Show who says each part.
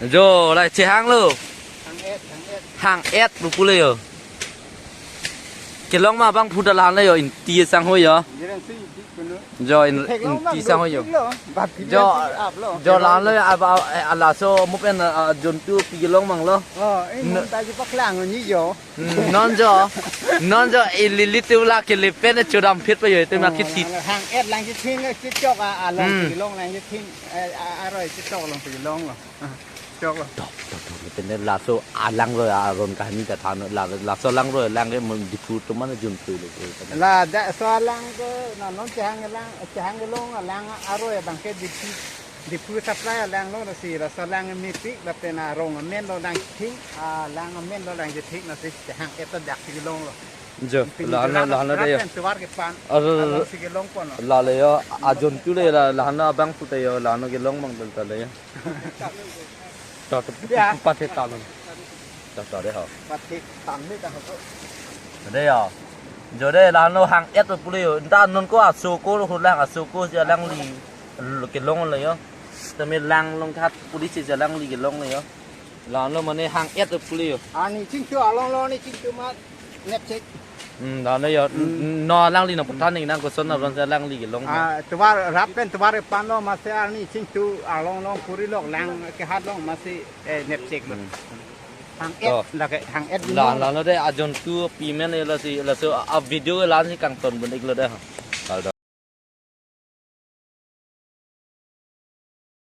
Speaker 1: rồi lại chế hàng luôn
Speaker 2: hàng S
Speaker 1: hàng S bục bule rồi cái lông mà băng phun đà lan này rồi tì sang hôi rồi rồi tì sang hôi rồi do lan này à là số một bên là dồn tiêu pi lông bằng lo
Speaker 2: ta chỉ bắt làng rồi như vậy
Speaker 1: non cho li tiêu là cái li bên chỗ đầm phết bây giờ tôi mà cái thịt
Speaker 2: hàng S làng chỉ thiên cái chọc lông pi lông làng chỉ thiên rồi chỉ chọc lông pi lông rồi chọc rồi
Speaker 1: เป็นลาโซลังเลยรอนกันนี่จะทานลาโซลังเลยลังเนี่ยมันดิฟูตมันจุนตุเลย
Speaker 2: ลาได้โซลังก็น้องจะหางลังจะหางลงลังอร่อยบางแค่ดิฟูสับไล่ลังลงนะสิแล้วโซลังมีปิกแล้วเป็นโรงเม่นเราดังทิ้งลังเม่นเราดังจะทิ้งนะสิจะหางตัดักสิลงหรอ
Speaker 1: เจอลาได้ยัง
Speaker 2: สิลงก่อน
Speaker 1: ลาเลยอ่ะจุนตุเลยลาหน้าบังสุดเลยลาหน้ากิลงบังตัวเลยจอดปัดเทตาลงจอดได้เหรอ
Speaker 2: ปัดเทตันนี่แต่เขา
Speaker 1: ได้เหรอจอดได้ลาหน้าหางเอสตัวปุริโอด้านนู้นก็อาซูโก้คนแรงอาซูโก้จะแรงลีกิลงเลยเหรอแต่ไม่แรงลงทัดปุริจะแรงลีกิลงเลยเหรอลาหน้ามันในหางเอสตัวปุริโอ
Speaker 2: อันนี้จิ้งจัวลงนี่จิ้งจัวมาเน็บเช็ค
Speaker 1: ลาหน้านอแรงลีนะผมท่านนี่นั่งก็สนเราจะแรงลีกิลง
Speaker 2: ตัวรับเป็นตัวปันลงมาเสียนี่จิ้งจัวลงปุริลงแรงแค่ฮัดลงมาสิเน็บเช็คทางเอสแล้วก็ทางเอส
Speaker 1: ลาเราได้อาจจะตัวปีเมนเลยละสิละสิเอาวิดีโอร้านที่กลางต้นบนอีกเลยได้เหรอ